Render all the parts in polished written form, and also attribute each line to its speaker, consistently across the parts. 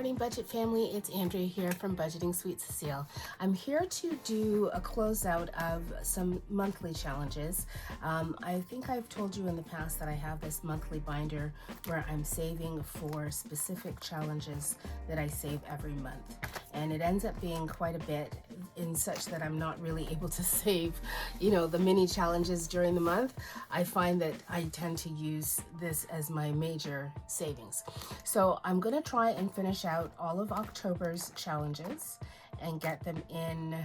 Speaker 1: morning, budget family. It's Andrea here from Budgeting Sweet Cecile. I'm here to do a closeout of some monthly challenges. I think I've told you in the past that I have this monthly binder where I'm saving for specific challenges that I save every month. And it ends up being quite a bit in such that I'm not really able to save, the mini challenges during the month. I find that I tend to use this as my major savings. So I'm going to try and finish out all of October's challenges and get them in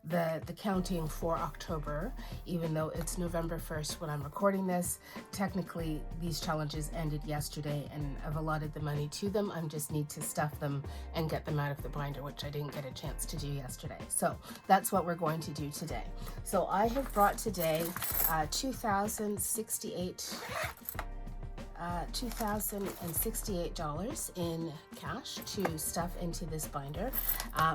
Speaker 1: the counting for October, even though it's November 1st when I'm recording this. Technically, these challenges ended yesterday and I've allotted the money to them. I just need to stuff them and get them out of the binder, which I didn't get a chance to do yesterday. So that's what we're going to do today. So I have brought today $2,068 in cash to stuff into this binder,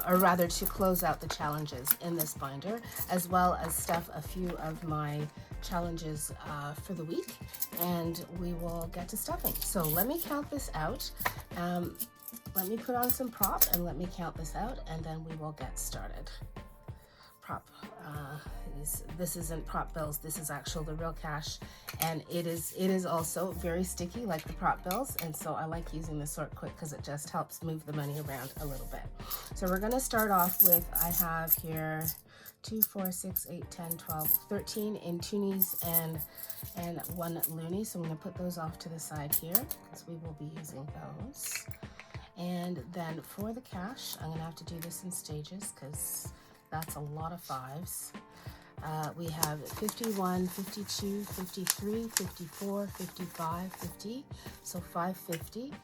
Speaker 1: or rather to close out the challenges in this binder, as well as stuff a few of my challenges for the week, and we will get to stuffing. So let me count this out. Let me put on some prop and let me count this out, and then we will get started. Prop. This isn't prop bills, this is actual the real cash, and it is also very sticky like the prop bills, and so I like using the sort quick because it just helps move the money around a little bit. So we're going to start off with, I have here 2, 4, 6, 8, 10, 12, 13 in toonies and 1 loonie, so I'm going to put those off to the side here because we will be using those. And then for the cash, I'm going to have to do this in stages because that's a lot of 5s. We have 51, 52, 53, 54, 55, 50, so 550.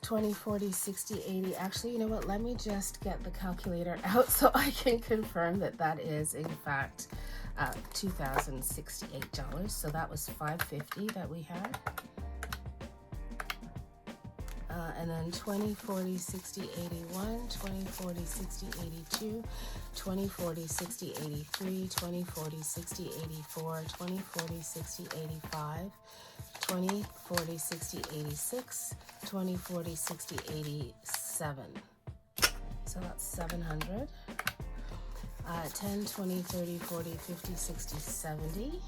Speaker 1: 20, 40, 60, 80. Actually, you know what? Let me just get the calculator out so I can confirm that that is, in fact, $2,068. So that was 550 that we had. And then 20, 40, 60, 81, 20, 40, 60, 82, 20, 40, 60, 83, 20, 40, 60, 84, 20, 40, 60, 85, 20, 40, 60, 86, 20, 40, 60, 87. So that's 700. 10, 20, 30, 40, 50, 60, 70.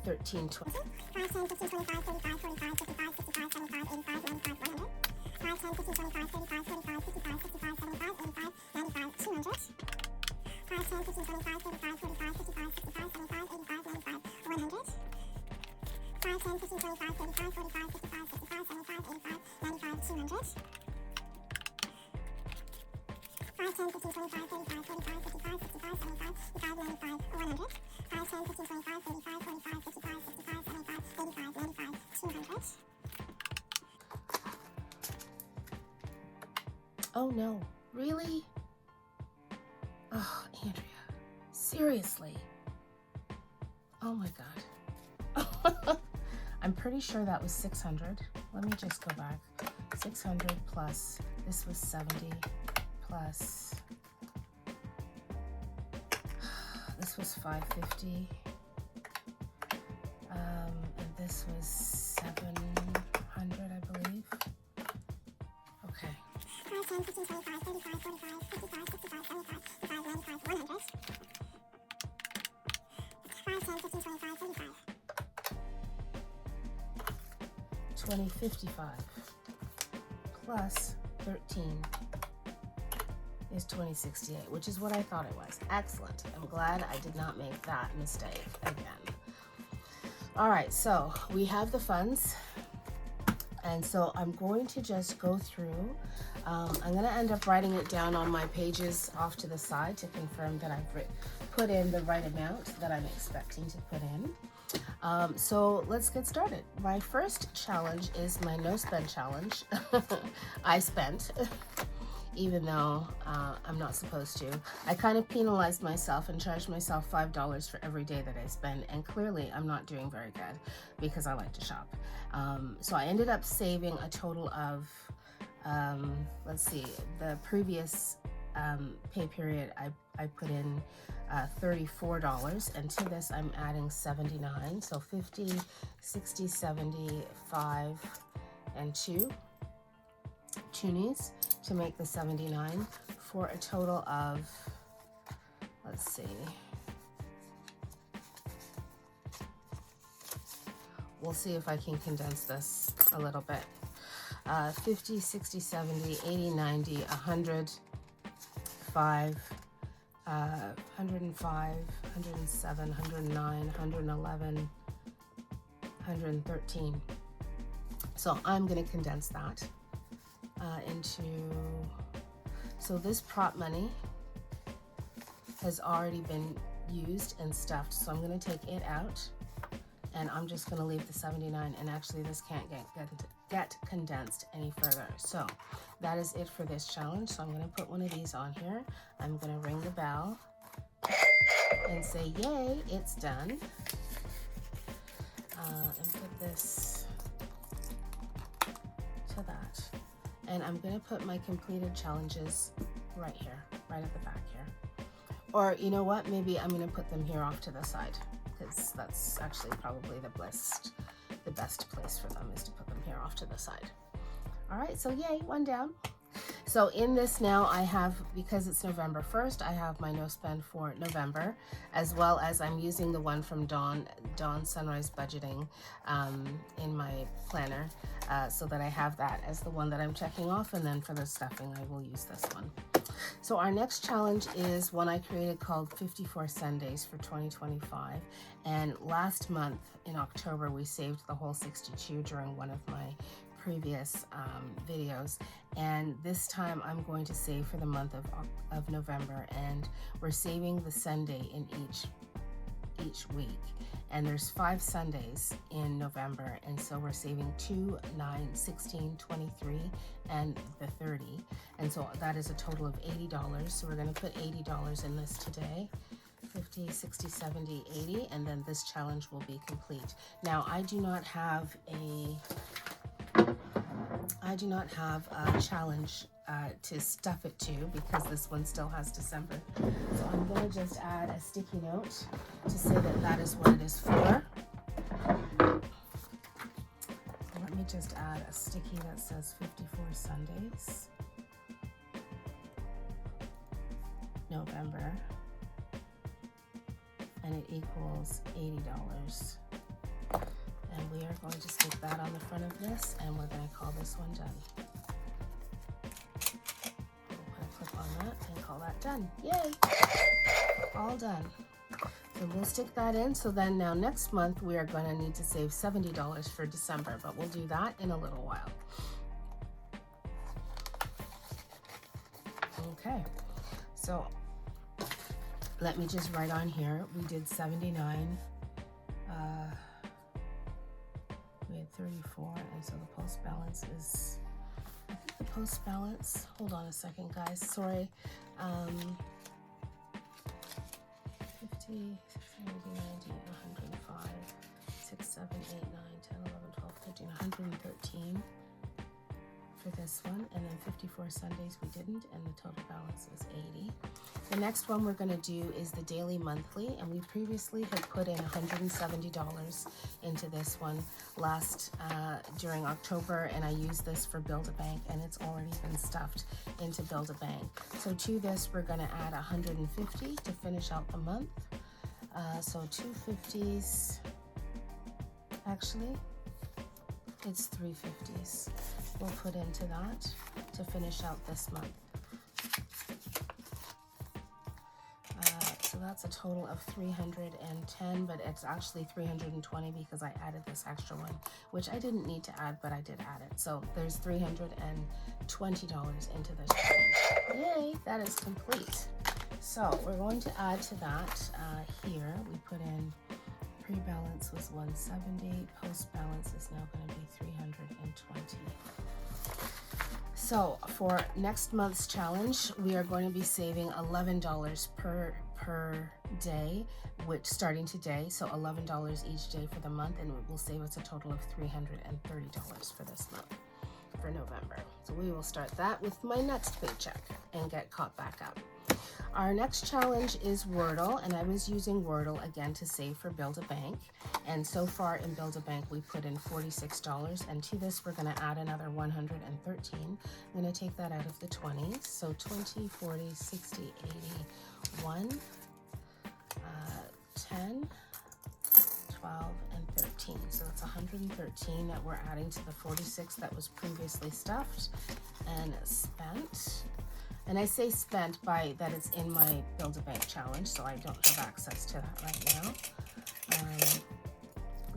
Speaker 1: 13, 20. 5, 10, 15, 25, 35, 45, 55, 55, 75, 85, 95, 100. 5, 10, 15, 25, 35, 45, 55, 55, 75, 85, 95, 200. 5, 10, 15, 25, 35, 45, 55, 55, 75, 85, 95, 100. 5, 10, 15, 25, 35, 45, 55, 55, 75, 85, 95, 200. 5, 10, 15, 25, 35, 45, 55, 55, 75, 85, 95, 100. 5, 10, 15, 25, 35, 45, 55, 55, 75, 85, 95, 200. Oh no, really? Oh, Andrea, seriously? Oh my God. I'm pretty sure that was 600. Let me just go back. 600 plus, this was 70 plus, this was 550, and this was 700, I believe. Okay. 5, 10, 15, 25, 35, 45, 55, 55, 75, 85, 95, 100. 5, 10, 15, 25, 35. 2055 plus 13 is 2068, which is what I thought it was. Excellent. I'm glad I did not make that mistake again. All right, so we have the funds. And so I'm going to just go through. I'm going to end up writing it down on my pages off to the side to confirm that I've put in the right amount that I'm expecting to put in. So let's get started. My first challenge is my no spend challenge. I spent. Even though I'm not supposed to. I kind of penalized myself and charged myself $5 for every day that I spend, and clearly I'm not doing very good because I like to shop. So I ended up saving a total of, let's see, the previous pay period, I put in $34, and to this I'm adding 79, so 50, 60, 70, 5, and 2 toonies to make the 79 for a total of, let's see, we'll see if I can condense this a little bit. 50, 60, 70, 80, 90, 100, 5, 105, 107, 109, 111, 113. So I'm going to condense that into, so this prop money has already been used and stuffed, so I'm going to take it out, and I'm just going to leave the 79, and actually this can't get condensed any further. So that is it for this challenge. So I'm going to put one of these on here. I'm going to ring the bell and say, yay, it's done. And put this to that. And I'm going to put my completed challenges right here, right at the back here. Or you know what, maybe I'm going to put them here off to the side, because that's actually probably the best place for them, is to put them here off to the side. All right, so yay, one down. So in this now I have, because it's November 1st, I have my no spend for November, as well as I'm using the one from Dawn Sunrise Budgeting in my planner, so that I have that as the one that I'm checking off, and then for the stuffing I will use this one. So our next challenge is one I created called 54 Sundays for 2025, and last month in October we saved the whole 62 during one of my previous videos, and this time I'm going to save for the month of November, and we're saving the Sunday in each week, and there's 5 Sundays in November, and so we're saving 2, 9, 16, 23, and the 30, and so that is a total of $80. So we're going to put $80 in this today. 50, 60, 70, 80, and then this challenge will be complete. Now I do not have a challenge to stuff it to, because this one still has December. So I'm going to just add a sticky note to say that that is what it is for. Let me just add a sticky that says 54 Sundays, November, and it equals $80. And we are going to stick that on the front of this, and we're going to call this one done. We'll put a clip on that and call that done. Yay! All done. So we'll stick that in. So then now next month we are going to need to save $70 for December, but we'll do that in a little while. Okay, so let me just write on here. We did 79. We had 34, and so the post balance is, I think the post balance, hold on a second guys, sorry, 50, 60, 80, 90, 105, 6, 7, 8, 9, 10, 11, 12, 13, 113 for this one, and then 54 Sundays we didn't, and the total balance is 80. The next one we're going to do is the daily monthly, and we previously had put in $170 into this one during October, and I used this for Build-A-Bank, and it's already been stuffed into Build-A-Bank. So to this we're going to add 150 to finish out the month. So 250s, actually it's 350s we'll put into that to finish out this month. So that's a total of 310, but it's actually 320 because I added this extra one, which I didn't need to add, but I did add it. So there's $320 into this challenge. Yay, that is complete. So we're going to add to that here. We put in pre-balance was 170, post-balance is now going to be 320. So for next month's challenge, we are going to be saving $11 per day, which starting today, so $11 each day for the month, and it will save us a total of $330 for this month. for November. So we will start that with my next paycheck and get caught back up. Our next challenge is Wordle, and I was using Wordle again to save for Build a Bank. And so far in Build a Bank, we put in $46, and to this we're going to add another 113. I'm going to take that out of the 20s. So 20, 40, 60, 80, 1, 10, 12, and 13. So it's 113 that we're adding to the 46 that was previously stuffed and spent. And I say spent by that it's in my Build a Bank challenge, so I don't have access to that right now.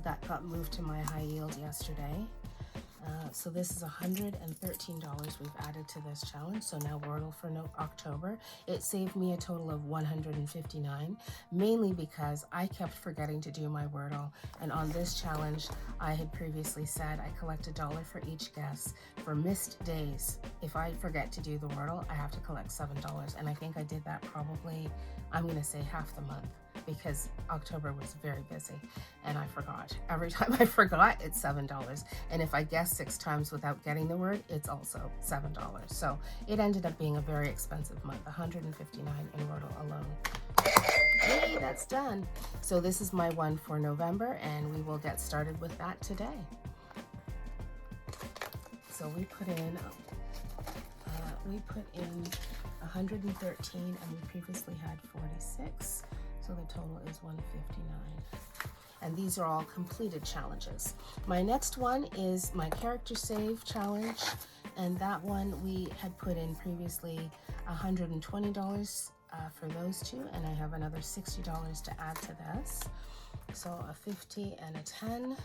Speaker 1: That got moved to my high yield yesterday. So this is $113 we've added to this challenge. So now Wordle for October. It saved me a total of $159, mainly because I kept forgetting to do my Wordle. And on this challenge, I had previously said I collect $1 for each guess for missed days. If I forget to do the Wordle, I have to collect $7. And I think I did that probably, I'm going to say half the month, because October was very busy and I forgot. Every time I forgot, it's $7. And if I guess 6 times without getting the word, it's also $7. So it ended up being a very expensive month, $159 in Wordle alone. Yay, that's done. So this is my one for November, and we will get started with that today. So we put in 113, and we previously had 46. So the total is 159. And these are all completed challenges. My next one is my character save challenge. And that one we had put in previously $120 for those two. And I have another $60 to add to this. So a 50 and a 10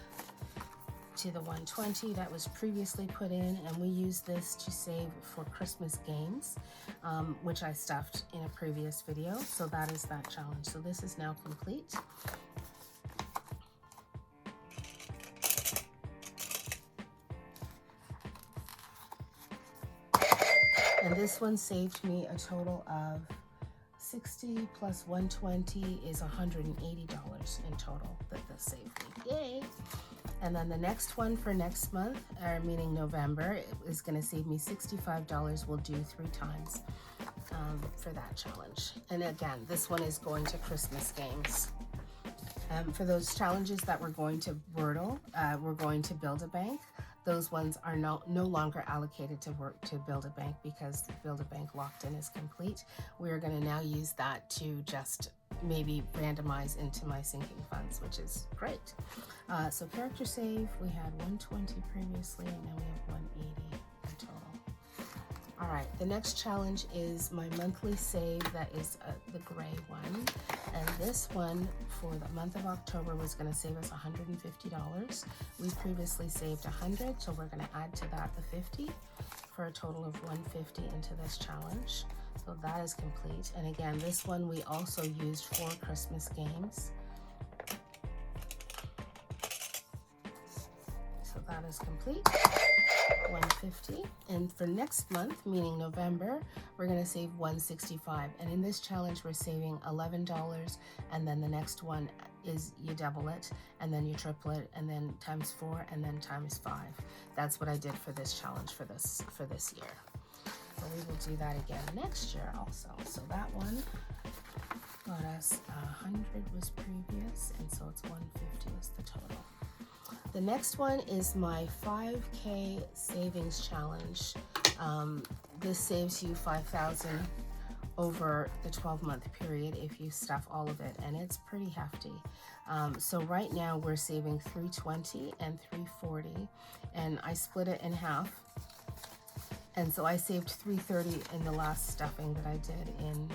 Speaker 1: to the 120 that was previously put in, and we use this to save for Christmas games, which I stuffed in a previous video. So that is that challenge. So this is now complete. And this one saved me a total of 60 plus 120 is $180 in total that this saved me. Yay! And then the next one for next month, meaning November, is going to save me $65. We'll do 3 times for that challenge. And again, this one is going to Christmas games. For those challenges that we're going to Wordle, we're going to Build a Bank. Those ones are no longer allocated to Build a Bank because Build a Bank locked in is complete. We're going to now use that to just maybe randomize into my sinking funds, which is great. So character save, we had 120 previously, and now we have 180 in total. All right, the next challenge is my monthly save. That is the gray one. And this one for the month of October was going to save us $150. We previously saved 100, so we're going to add to that the 50 for a total of 150 into this challenge. So that is complete. And again, this one we also used for Christmas games. So that is complete. 150. And for next month, meaning November, we're going to save 165. And in this challenge, we're saving $11. And then the next one is you double it, and then you triple it, and then times 4, and then times 5. That's what I did for this challenge for this year. So we will do that again next year also. So that one got us 100 was previous, and so it's 150 is the total. The next one is my 5K savings challenge. This saves you $5,000 over the 12-month period if you stuff all of it, and it's pretty hefty. So right now we're saving $320 and $340, and I split it in half. And so I saved $330 in the last stuffing that I did in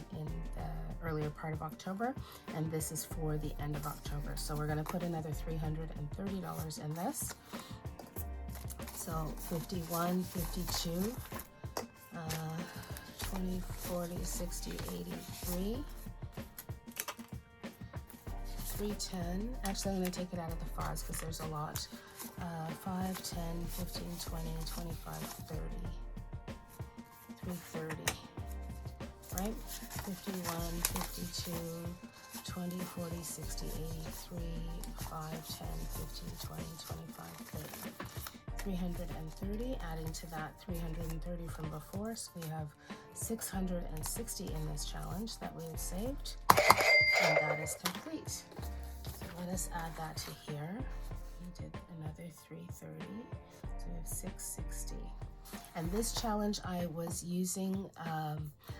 Speaker 1: the earlier part of October, and this is for the end of October. So we're going to put another $330 in this. So 51, 52, 20, 40, 60, 83, 310. Actually, I'm going to take it out of the 5s because there's a lot. 5, 10, 15, 20, 25, 30. 330, right? 51, 52, 20, 40, 60, 83, 5, 10, 15, 20, 25, 30. 330, adding to that 330 from before, so we have 660 in this challenge that we have saved, and that is complete. So let us add that to here. We did another 330, so we have 660. And this challenge I was using,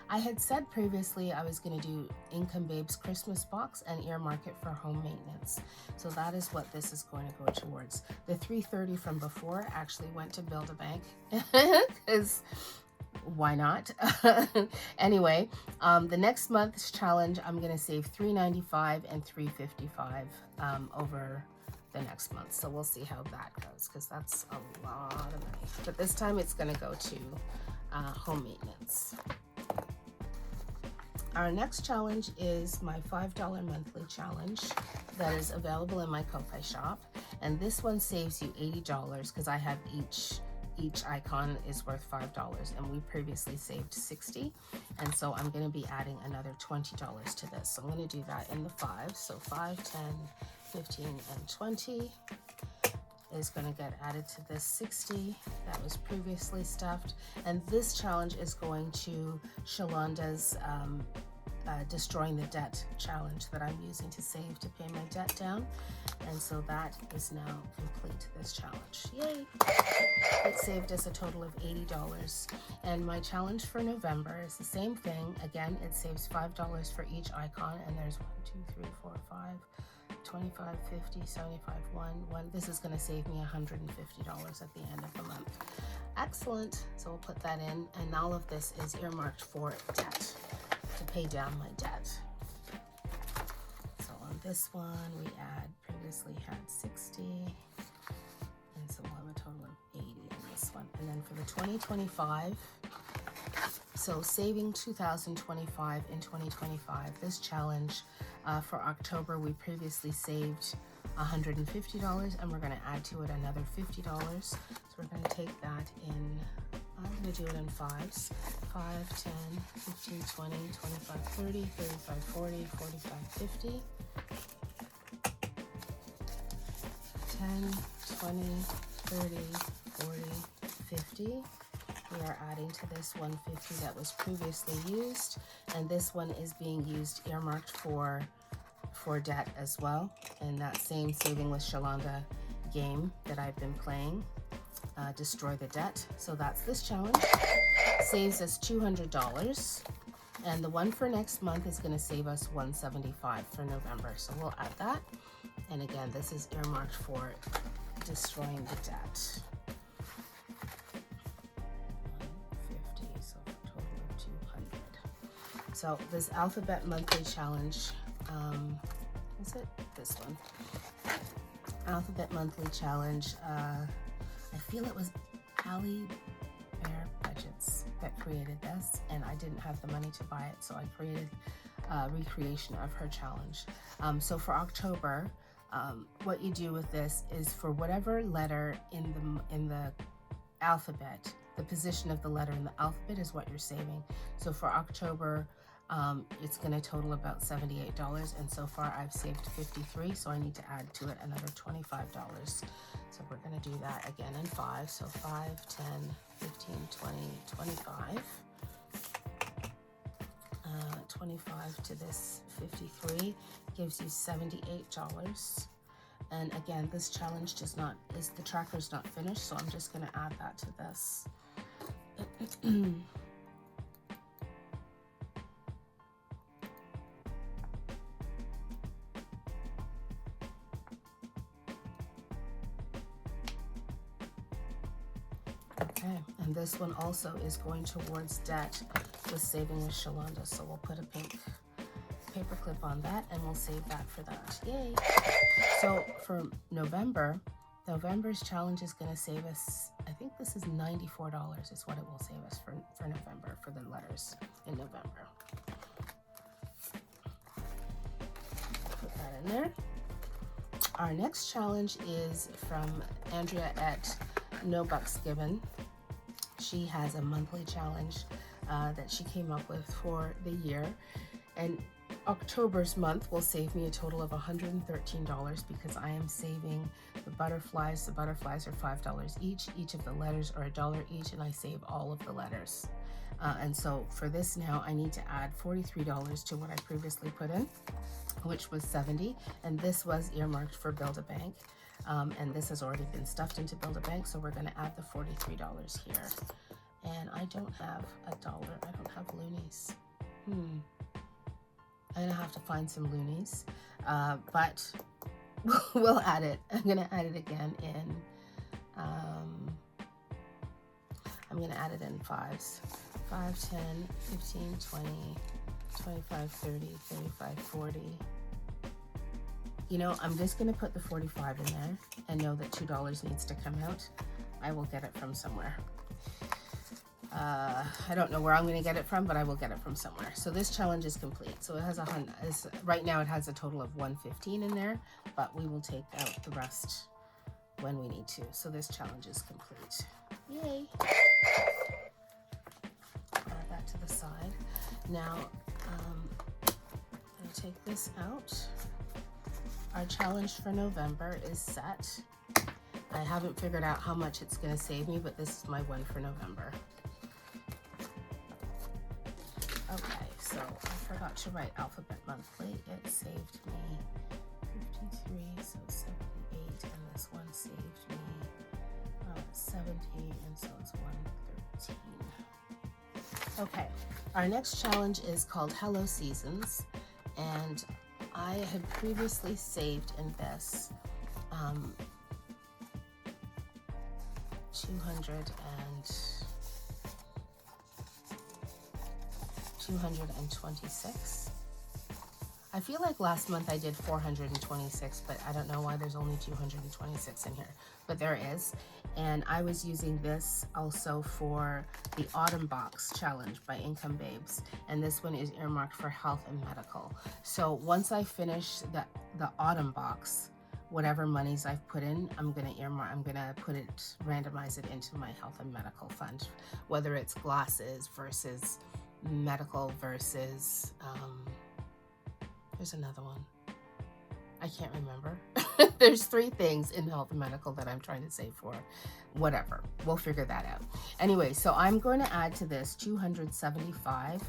Speaker 1: I had said previously I was going to do Income Babe's Christmas box and earmark it for home maintenance. So that is what this is going to go towards. The 330 from before actually went to build a bank, because why not? Anyway, the next month's challenge, I'm going to save $395 and $355 over the next month. So we'll see how that goes, because that's a lot of money. But this time it's going to go to home maintenance. Our next challenge is my $5 monthly challenge that is available in my Ko-Fi shop. And this one saves you $80 because I have each icon is worth $5, and we previously saved $60. And so I'm going to be adding another $20 to this. So I'm going to do that in the 5. So 5, 10, 15, and 20 is going to get added to this 60 that was previously stuffed. And this challenge is going to Shalonda's destroying the debt challenge that I'm using to save to pay my debt down. And so that is now complete, this challenge. Yay! It saved us a total of $80. And my challenge for November is the same thing. Again, it saves $5 for each icon, and there's 1, 2, 3, 4, 5, 25, 50, 75, 1. This is going to save me $150 at the end of the month. Excellent. So we'll put that in, and all of this is earmarked for debt, to pay down my debt. So on this one, we previously had 60, and so we'll have a total of 80 in this one. And then for the 2025, so saving $2,025 in 2025, this challenge for October, we previously saved $150, and we're going to add to it another $50. So we're going to take that in, I'm going to do it in 5s. 5, 10, 15, 20, 25, 30, 35, 40, 45, 50. 10, 20, 30, 40, 50. We are adding to this 150 that was previously used, and this one is being used, earmarked for debt as well, and that same Saving with Shalonda game that I've been playing, Destroy the Debt. So that's this challenge. Saves us $200, and the one for next month is going to save us $175 for November. So we'll add that, and again, this is earmarked for destroying the debt. 150, so a total of 200. So this alphabet monthly challenge, is it this one? Alphabet monthly challenge. I feel it was Ali Bear Budgets that created this, and I didn't have the money to buy it, so I created a recreation of her challenge. So for October, what you do with this is for whatever letter in the alphabet, the position of the letter in the alphabet is what you're saving. So for October, it's going to total about $78, and so far I've saved 53, so I need to add to it another $25. So we're going to do that again in 5. So 5, 10, 15, 20, 25. 25 to this 53 gives you $78. And again, this challenge the tracker's not finished, so I'm just going to add that to this. Okay, and this one also is going towards debt with Saving with Shalonda, so we'll put a pink paper clip on that, and we'll save that for that. Yay! So for November's challenge is going to save us, I think this is $94 is what it will save us for November, for the letters in November. Put that in there. Our next challenge is from Andrea at No Bucks Given. She has a monthly challenge that she came up with for the year, and October's month will save me a total of $113 because I am saving the butterflies. The butterflies are $5 each. Each of the letters are $1 each, and I save all of the letters. And so for this now, I need to add $43 to what I previously put in, which was $70, and this was earmarked for Build-A-Bank. And this has already been stuffed into Build-A-Bank, so we're going to add the $43 here. And I don't have $1. I don't have loonies. I'm gonna have to find some loonies, but we'll add it. I'm gonna add it again in, I'm gonna add it in fives. 5, 10, 15, 20, 25, 30, 35, 40. You know, I'm just gonna put the 45 in there and know that $2 needs to come out. I will get it from somewhere. I don't know where I'm going to get it from, but I will get it from somewhere. So this challenge is complete. So it has right now it has a total of 115 in there, but we will take out the rest when we need to. So this challenge is complete. Yay! Add that to the side. Now, I'm going to take this out. Our challenge for November is set. I haven't figured out how much it's going to save me, but this is my one for November. Okay, so I forgot to write alphabet monthly. It saved me 53, so 78, and this one saved me 70, and so it's 113. Okay, our next challenge is called Hello Seasons, and I had previously saved in this 226. I feel like last month I did 426, but I don't know why there's only 226 in here, but there is. And I was using this also for the Autumn Box Challenge by Income Babes, and this one is earmarked for health and medical. So once I finish the Autumn Box, whatever monies I've put in, I'm gonna randomize it into my health and medical fund, whether it's glasses versus medical versus, there's another one. I can't remember. There's 3 things in health and medical that I'm trying to save for. Whatever, we'll figure that out. Anyway, so I'm going to add to this 275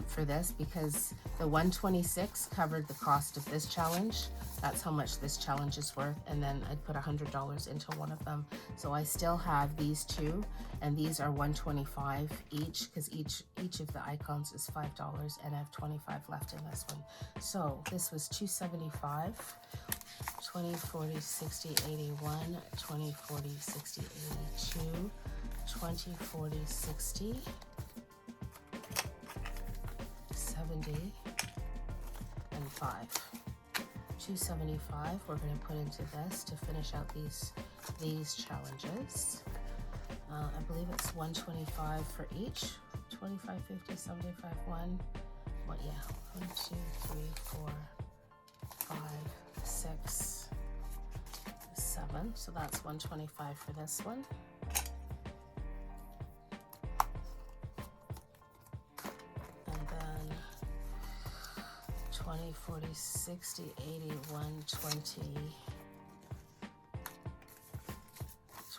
Speaker 1: for this because the 126 covered the cost of this challenge. That's how much this challenge is worth, and then I'd put $100 into one of them. So I still have these 2, and these are $125 each because each of the icons is $5, and I have 25 left in this one. So this was 275, 20, 40, 60, 81, 20, 40, 60, 82, 20, 40, 60, 70, and 5. 275 we're going to put into this to finish out these challenges. I believe it's 125 for each. 25, 50, 75, 1. Well, yeah. 1, 2, 3, 4, 5, 6, 7. So that's 125 for this one. And then 20, 40, 60, 80, 120,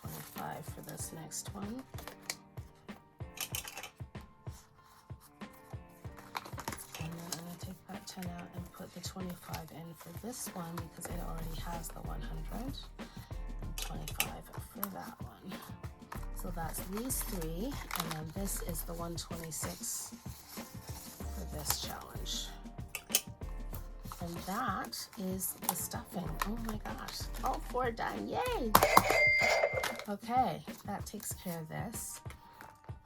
Speaker 1: 25 for this next one. And then I'm going to take that 10 out and put the 25 in for this one because it already has the 100. And 25 for that one. So that's these 3, and then this is the 126 for this challenge. And that is the stuffing. Oh my gosh, all 4 done, yay! Okay, that takes care of this.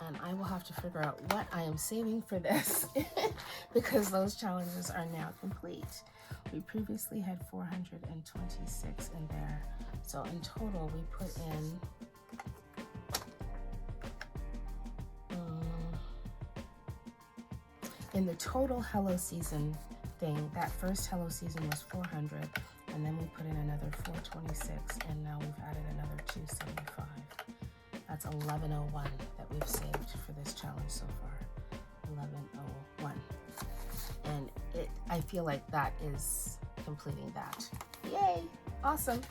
Speaker 1: And I will have to figure out what I am saving for this because those challenges are now complete. We previously had 426 in there. So in total, we put in the total Hello Season thing, that first Hello Season was 400, and then we put in another 426, and now we've added another 275. That's 1101 that we've saved for this challenge so far. 1101. And it I feel like that is completing that. Yay, awesome.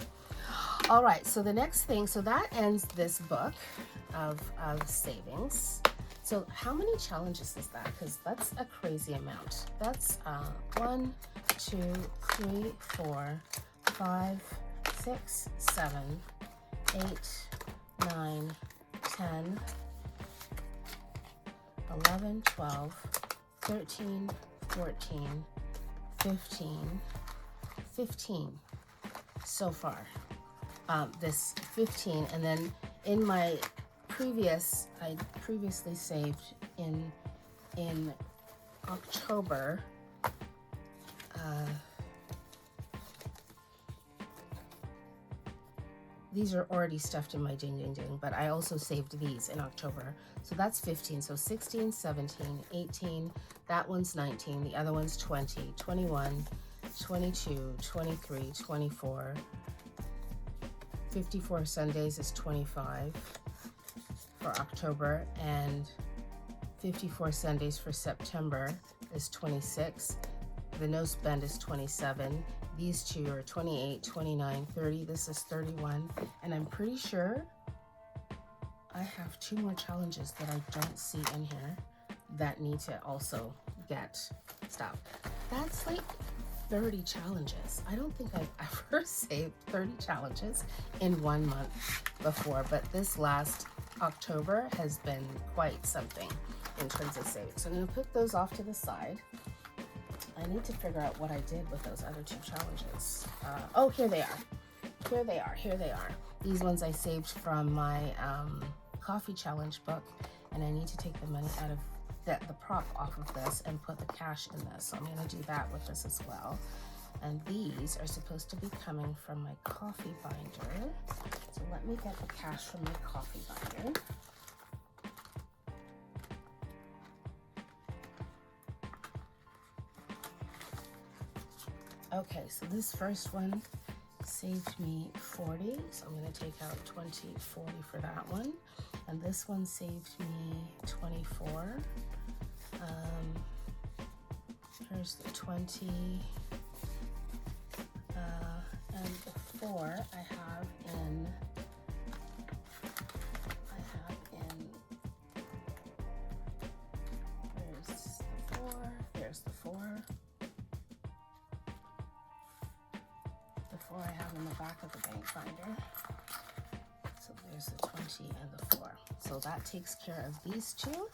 Speaker 1: All right, so the next thing, so that ends this book of savings. So how many challenges is that? Because that's a crazy amount. That's 1, 2, 3, 4, 5, 6, 7, 8, 9, 10, 11, 12, 13, 14, 15 so far. This 15, and then in my I previously saved in October. These are already stuffed in my ding ding ding, but I also saved these in October. So that's 15. So 16, 17, 18, that one's 19, the other one's 20, 21, 22, 23, 24, 54 Sundays is 25 for October, and 54 Sundays for September is 26. The no spend is 27. These two are 28, 29, 30. This is 31. And I'm pretty sure I have 2 more challenges that I don't see in here that need to also get stuff. That's like 30 challenges. I don't think I've ever saved 30 challenges in 1 month before, but this last October has been quite something in terms of savings. So I'm going to put those off to the side. I need to figure out what I did with those other 2 challenges. Oh, here they are. Here they are. Here they are. These ones I saved from my coffee challenge book, and I need to take the money out of the prop off of this and put the cash in this. So I'm going to do that with this as well. And these are supposed to be coming from my coffee binder. So let me get the cash from my coffee binder. Okay, so this first one saved me 40, so I'm going to take out 20, 40 for that one. And this one saved me 24. Here's the 20, and the 4 I have in, there's the 4. The 4 I have in the back of the bank binder. So there's the 20 and the 4. So that takes care of these 2.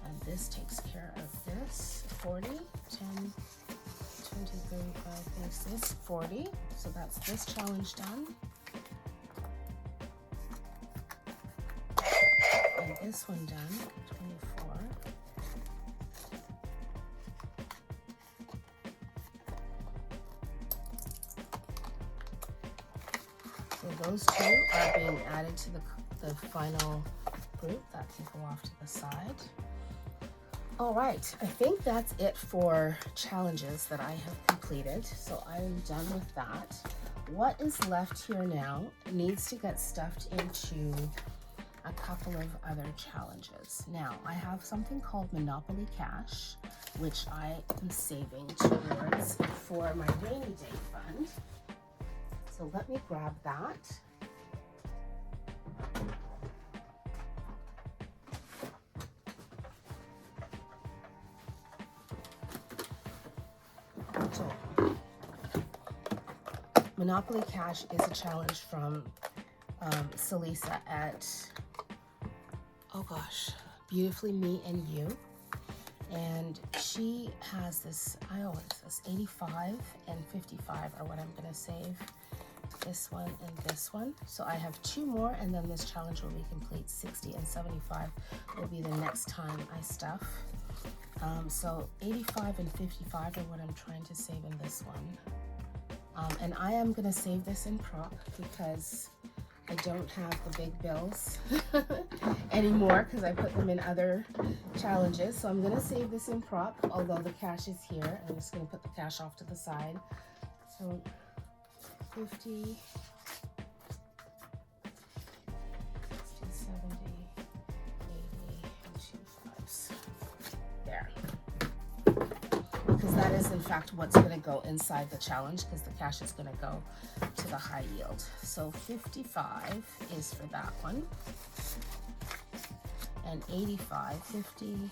Speaker 1: And this takes care of this 40, 10, 20, 35, makes this 40. So that's this challenge done. And this one done, 24. So those 2 are being added to the final group. That can go off to the side. All right, I think that's it for challenges that I have completed. So I am done with that. What is left here now needs to get stuffed into a couple of other challenges. Now, I have something called Monopoly Cash, which I am saving towards for my rainy day fund. So let me grab that. So, Monopoly Cash is a challenge from Celisa at, oh gosh, Beautifully Me and You. And she has this, this 85 and 55 are what I'm going to save. This one and this one. So I have 2 more, and then this challenge will be complete. 60 and 75 will be the next time I stuff. So 85 and 55 are what I'm trying to save in this one. And I am going to save this in prop because I don't have the big bills anymore because I put them in other challenges. So I'm going to save this in prop, although the cash is here. I'm just going to put the cash off to the side. So 50, 60, 70, 80, and 2 5s. There. Because that is in fact what's going to go inside the challenge, because the cash is going to go to the high yield. So 55 is for that one, and 85, 50,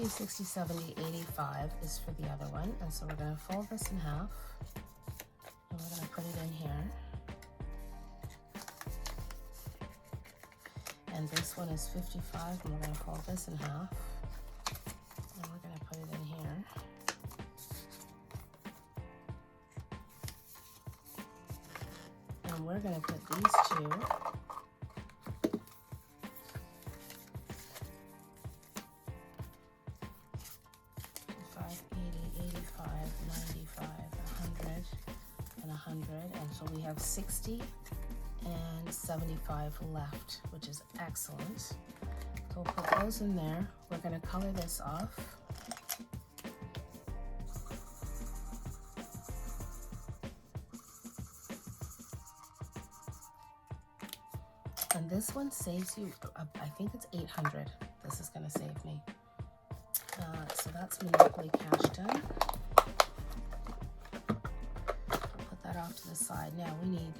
Speaker 1: 60, 70, 85 is for the other one. And so we're going to fold this in half, and we're going to put it in here. And this one is 55, and we're going to fold this in half, and we're going to put it in here. And we're going to put these two and 100, and so we have 60 and 75 left, which is excellent. So we'll put those in there. We're going to color this off. And this one saves you, I think it's 800. This is going to save me. So that's Monopoly Cash done. Put that off to the side. Now we need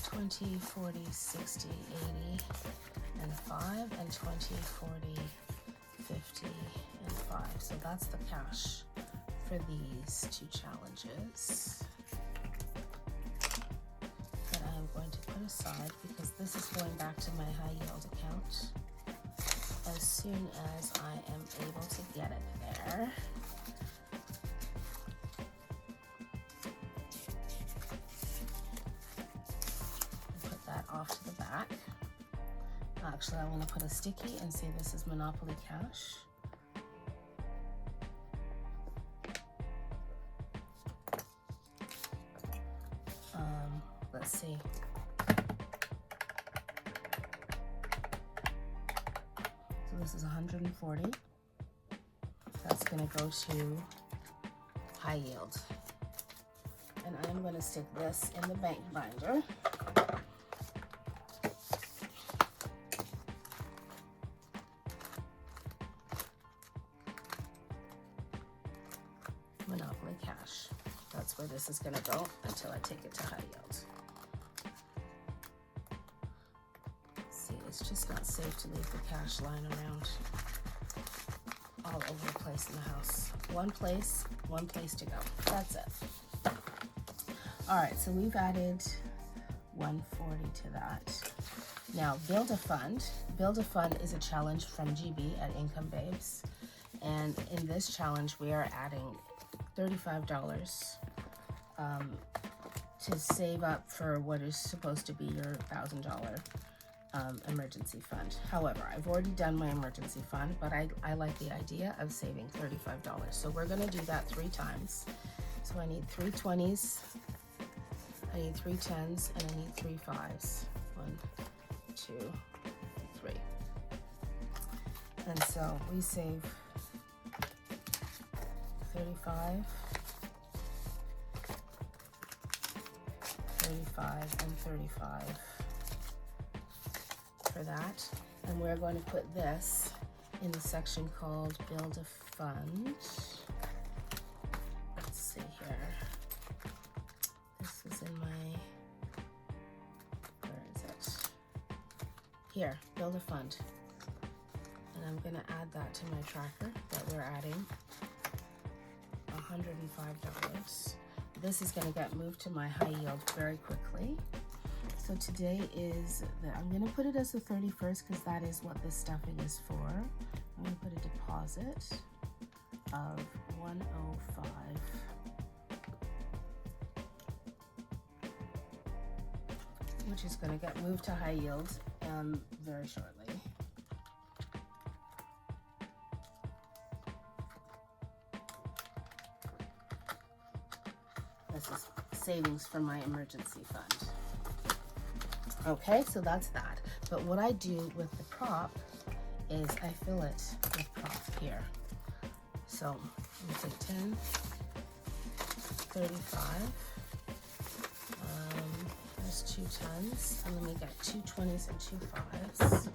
Speaker 1: 20, 40, 60, 80, and 5, and 20, 40, 50, and 5. So that's the cash for these two challenges that I am going to put aside, because this is going back to my high yield account as soon as I am able to get it there. Off to the back. Actually, I want to put a sticky and say this is Monopoly Cash. Let's see. So this is 140. That's going to go to high yield. And I'm going to stick this in the bank binder. Monopoly Cash. That's where this is going to go until I take it to high yield. See, it's just not safe to leave the cash lying around all over the place in the house. One place to go. That's it. All right, so we've added 140 to that. Now, Build a Fund. Build a Fund is a challenge from GB at Income Babes. And in this challenge, we are adding $35 to save up for what is supposed to be your $1,000 emergency fund. However, I've already done my emergency fund, but I like the idea of saving $35. So we're going to do that 3 times. So I need 3 20s, I need 3 10s, and I need 3 5s. 1, 2, 3. And so we save 35, 35, and 35 for that. And we're going to put this in the section called Build a Fund. Let's see here. This is in my, where is it? Here, Build a Fund. And I'm going to add that to my tracker that we're adding. $105. This is going to get moved to my high yield very quickly. So today is I'm going to put it as the 31st because that is what this stuffing is for. I'm going to put a deposit of $105. Which is going to get moved to high yield very shortly. This is savings from my emergency fund. Okay, so that's that. But what I do with the prop is I fill it with prop here. So I'm gonna take 10, 35. There's 2 10s, and let me get 2 20s and 2 5s.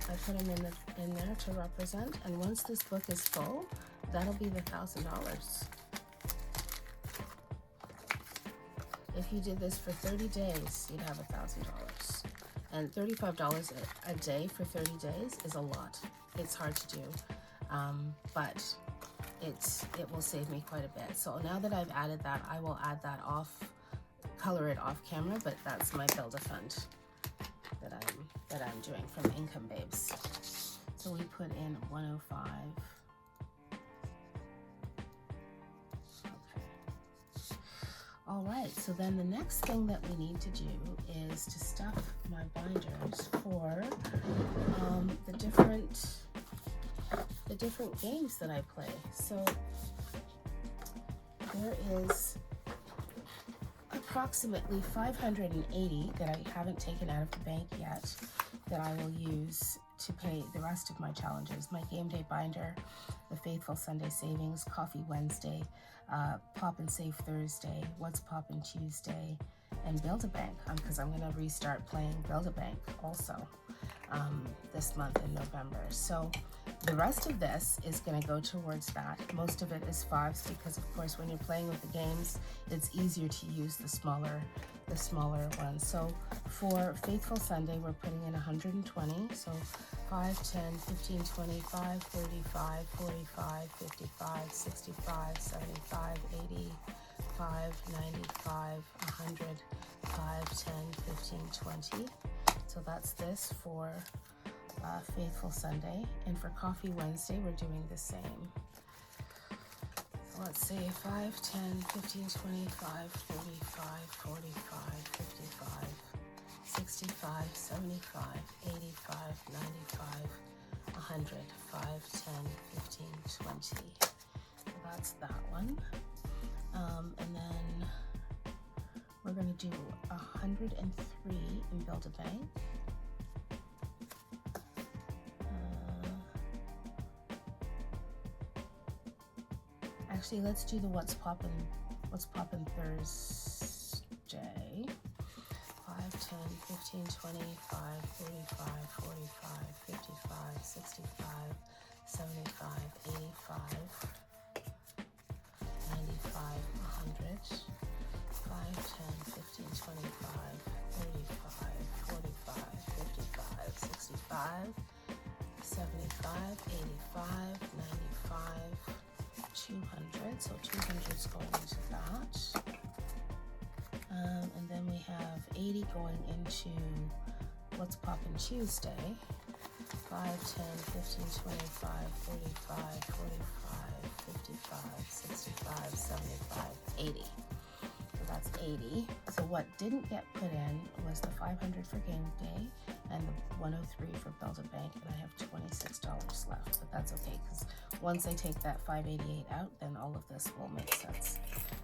Speaker 1: I put them in there to represent, and once this book is full, that'll be the $1,000. If you did this for 30 days, you'd have $1,000. And $35 a day for 30 days is a lot. It's hard to do, but it will save me quite a bit. So now that I've added that, I will add that off, color it off camera, but that's my Build-A-Fund that I'm doing from Income Babes. So we put in 105. All right, so then the next thing that we need to do is to stuff my binders for the different games that I play. So there is approximately 580 that I haven't taken out of the bank yet that I will use to pay the rest of my challenges. My game day binder, the Faithful Sunday Savings, Coffee Wednesday, Pop and Save Thursday, What's Poppin' Tuesday, and Build-A-Bank, because I'm going to restart playing Build-A-Bank also this month in November. So the rest of this is going to go towards that. Most of it is fives because, of course, when you're playing with the games, it's easier to use the smaller ones. So for Faithful Sunday, we're putting in 120. So 5, 10, 15, 25, 35, 45, 55, 65, 75, 85, 95, 100, 5, 10, 15, 20. So that's this for Faithful Sunday. And for Coffee Wednesday, we're doing the same. So let's say 5, 10, 15, 25, 35, 45, 55, 65, 75, 85, 95, 100, 5, 10, 15, 20. So that's that one. And then we're going to do 103 in Build-A-Bank. Actually, let's do the What's Poppin' Thursday. 5, 10, 15, 25, 35, 45, 55, 65, 75, 85, 95, 100, 5, 10, 15, 25, 35, 45, 55, 65, 75, 85, 95, 200. So 200 is going into that. And then we have 80 going into What's Poppin' Tuesday. 5, 10, 15, 25, 35, 45, 55, 65, 75, 80. So that's 80. So what didn't get put in was the 500 for game day and the 103 for Build-A-Bank, and I have $26 left, but that's okay because once I take that 588 out, then all of this will make sense,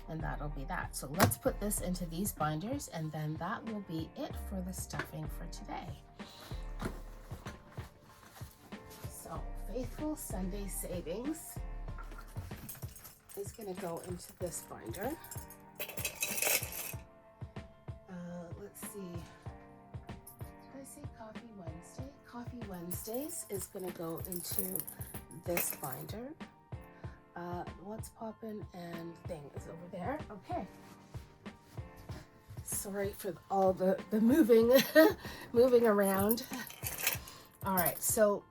Speaker 1: and that'll be that. So let's put this into these binders, and then that will be it for the stuffing for today. So Faithful Sunday Savings is going to go into this binder. Let's see. Did I say Coffee Wednesday? Coffee Wednesdays is going to go into this binder. What's Poppin' and thing is over there. Okay. Sorry for all the moving moving around. All right, so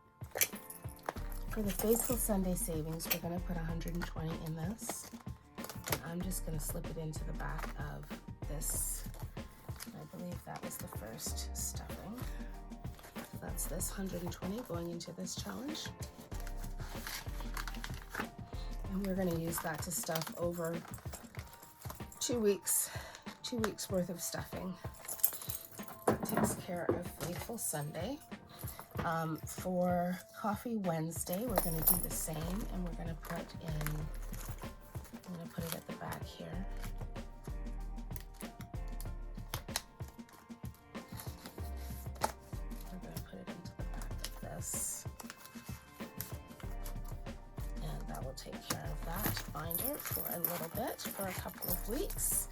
Speaker 1: for the Faithful Sunday Savings, we're going to put 120 in this, and I'm just going to slip it into the back of this. I believe that was the first stuffing. So that's this 120 going into this challenge. And we're going to use that to stuff over 2 weeks worth of stuffing. That takes care of Faithful Sunday. For Coffee Wednesday, we're going to do the same, and we're going to put it at the back here. We're going to put it into the back of this. And that will take care of that binder for a little bit, for a couple of weeks,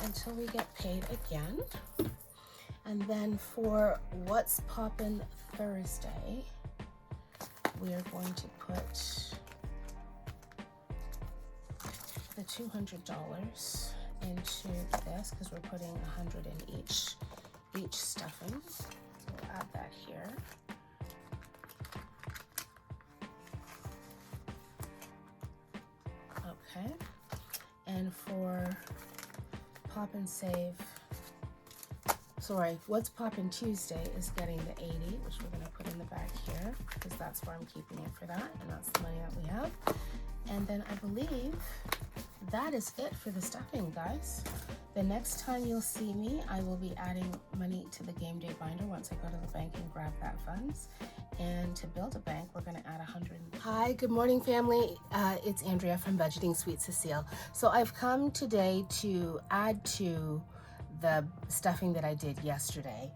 Speaker 1: until we get paid again. And then for What's Poppin' Thursday, we are going to put the $200 into this because we're putting 100 in each stuffing. So we'll add that here. Okay, and for Pop and Save, sorry, what's Poppin' Tuesday is getting the 80, which we're going to put in the bag here because that's where I'm keeping it for that, and that's the money that we have. And then I believe that is it for the stuffing, guys. The next time you'll see me, I will be adding money to the game day binder once I go to the bank and grab that funds. And to build a bank, we're going to add 100. Hi, good morning, family. It's Andrea from Budgeting Sweet Cecile. So I've come today to add to the stuffing that I did yesterday.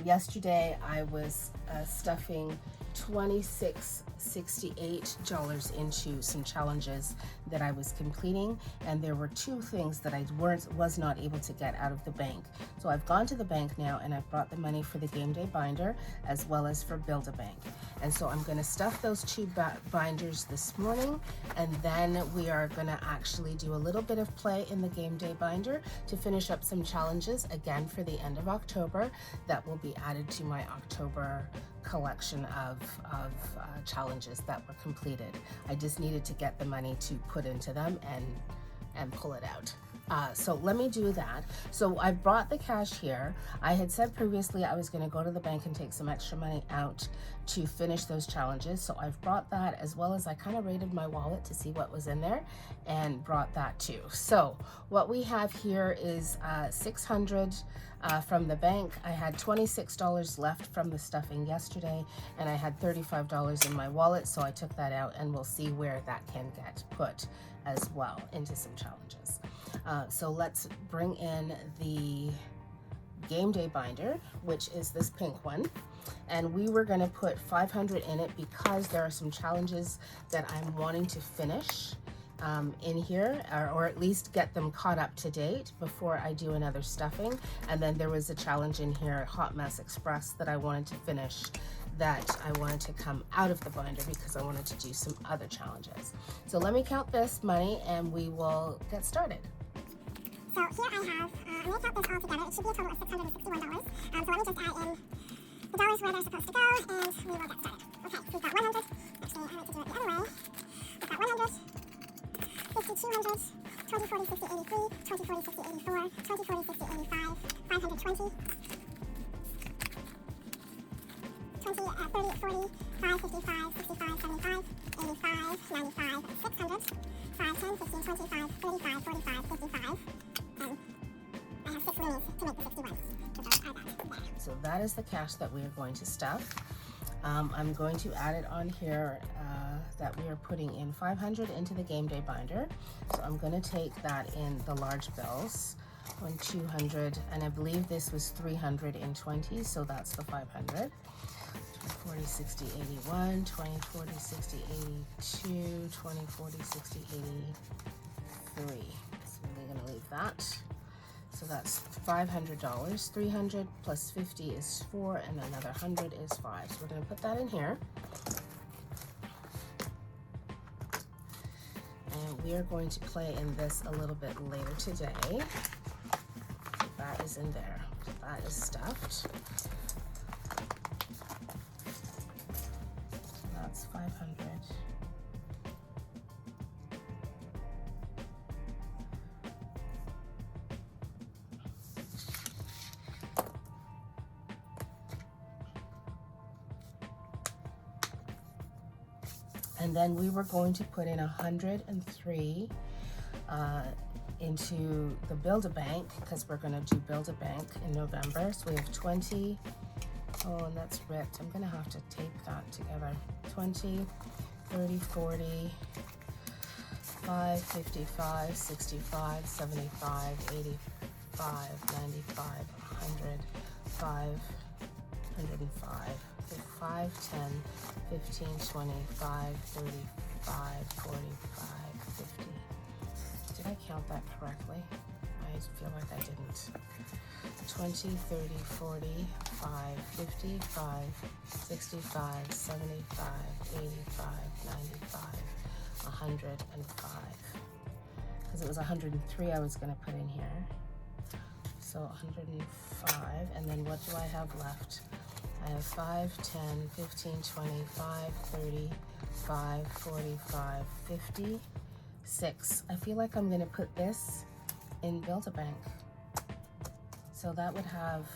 Speaker 1: Yesterday I was stuffing $26.68 into some challenges that I was completing, and there were two things that I was not able to get out of the bank. So I've gone to the bank now and I've brought the money for the game day binder as well as for Build a Bank. And so I'm going to stuff those two binders this morning, and then we are going to actually do a little bit of play in the game day binder to finish up some challenges again for the end of October that will be added to my October collection of challenges that were completed. I just needed to get the money to put into them and pull it out. So let me do that. So I've brought the cash here. I had said previously I was going to go to the bank and take some extra money out to finish those challenges. So I've brought that, as well as I kind of raided my wallet to see what was in there and brought that too. So what we have here is $600 from the bank. I had $26 left from the stuffing yesterday, and I had $35 in my wallet. So I took that out, and we'll see where that can get put as well into some challenges. So let's bring in the game day binder, which is this pink one. And we were going to put 500 in it because there are some challenges that I'm wanting to finish in here, or at least get them caught up to date before I do another stuffing. And then there was a challenge in here, Hot Mess Express, that I wanted to finish, that I wanted to come out of the binder because I wanted to do some other challenges. So let me count this money and we will get started.
Speaker 2: So here I have, I'm going to count this all together. It should be a total of $661. So let me just add in the dollars where they're supposed to go, and we will get started. Okay, so we've got 100. Actually, I like to do it the other way. We've got 100, 50, 200, 20, 40, 60, 83, 20, 40, 60, 84, 20, 40, 60, 85, 520, 20, 30, 40, 5, 55, 65, 75, 85, 95, 600, 5, 10, 15, 25, 35, 45, 55. I have 6 loonies to make the 61. So I'll add that there.
Speaker 1: So that is the cash that we are going to stuff. I'm going to add it on here that we are putting in 500 into the game day binder. So I'm going to take that in the large bills, 200, and I believe this was 320, so that's the 500. 40, 60, 81, 20, 40, 60, 82, 20, 40, 60, 83. So we're going to leave that. So that's $500. 300 plus 50 is 4, and another 100 is 5. So we're going to put that in here. And we are going to play in this a little bit later today. So that is in there. So that is stuffed. So that's 500. And then we were going to put in 103 into the Build a Bank, because we're going to do Build a Bank in November. So we have 20. Oh, and that's ripped. I'm going to have to tape that together. 20, 30, 40, 5, 55, 65, 75, 85, 95, 100, 505, 5, 10, 15, 20, 5, 35, 45, 50. Did I count that correctly? I I feel like I didn't. 20, 30, 40, 5, 55, 65, 75, 85, 95, 105. Because it was 103 I was going to put in here. So 105, and then what do I have left? I have 5, 10, 15, 25, 30, 5, 45, 50, 6. I feel like I'm going to put this in Build-A-Bank. So that would have,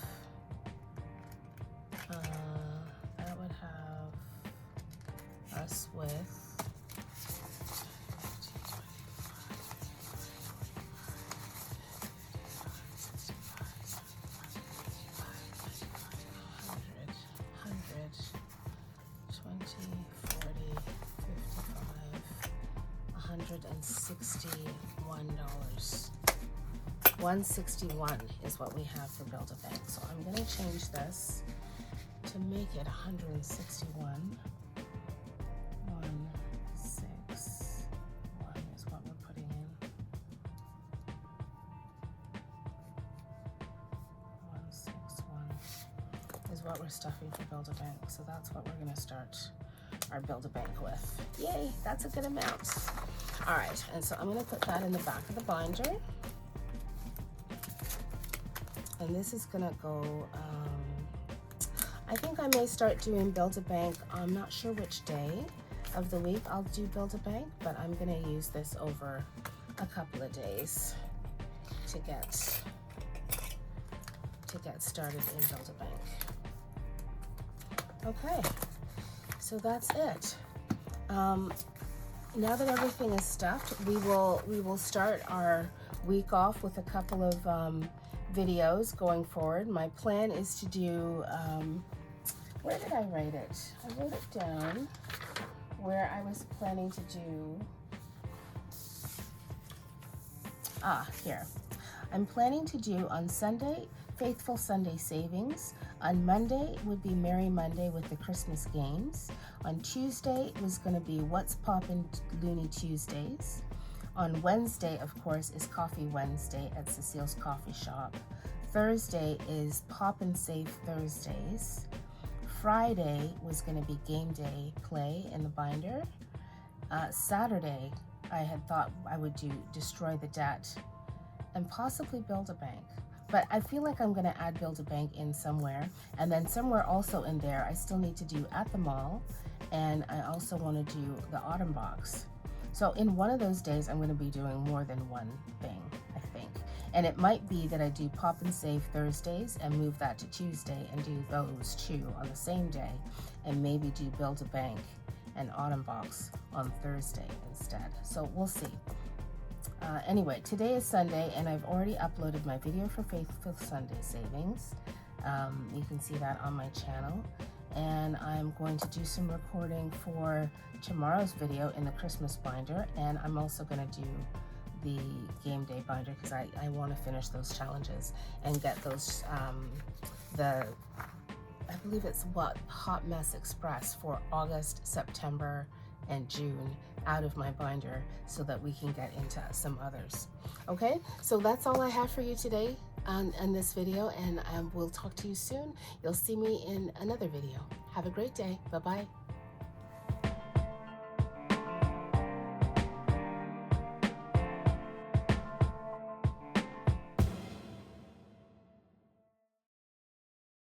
Speaker 1: us with $161. $161 is what we have for Build-A-Bank. So I'm going to change this to make it 161. 161 is what we're putting in. 161 is what we're stuffing for Build-A-Bank. So that's what we're going to start our Build-A-Bank with. Yay, that's a good amount. All right, and so I'm going to put that in the back of the binder. And this is going to go, I think I may start doing Build-A-Bank. I'm not sure which day of the week I'll do Build-A-Bank, but I'm going to use this over a couple of days to get started in Build-A-Bank. Okay, so that's it. Now that everything is stuffed, we will start our week off with a couple of videos going forward. My plan is to do, where did I write it? I wrote it down where I was planning to do, here. I'm planning to do on Sunday, Faithful Sunday Savings. On Monday would be Merry Monday with the Christmas games. On Tuesday was going to be What's Poppin' Looney Tuesdays. On Wednesday, of course, is Coffee Wednesday at Cecile's Coffee Shop. Thursday is Pop and Save Thursdays. Friday was going to be Game Day Play in the binder. Saturday, I had thought I would do Destroy the Debt and possibly Build-A-Bank. But I feel like I'm going to add Build-A-Bank in somewhere. And then somewhere also in there, I still need to do At the Mall. And I also want to do the Autumn Box. So in one of those days, I'm going to be doing more than one thing, I think. And it might be that I do Pop and Save Thursdays and move that to Tuesday and do those two on the same day. And maybe do Build-A-Bank and Autumn Box on Thursday instead. So we'll see. Anyway, today is Sunday, and I've already uploaded my video for Faithful Sunday Savings. You can see that on my channel. And I'm going to do some recording for tomorrow's video in the Christmas binder, and I'm also going to do the Game Day binder because I want to finish those challenges and get those, I believe it's Hot Mess Express for August, September, and June out of my binder so that we can get into some others. Okay, so that's all I have for you today on this video, and we'll talk to you soon. You'll see me in another video. Have a great day. Bye-bye.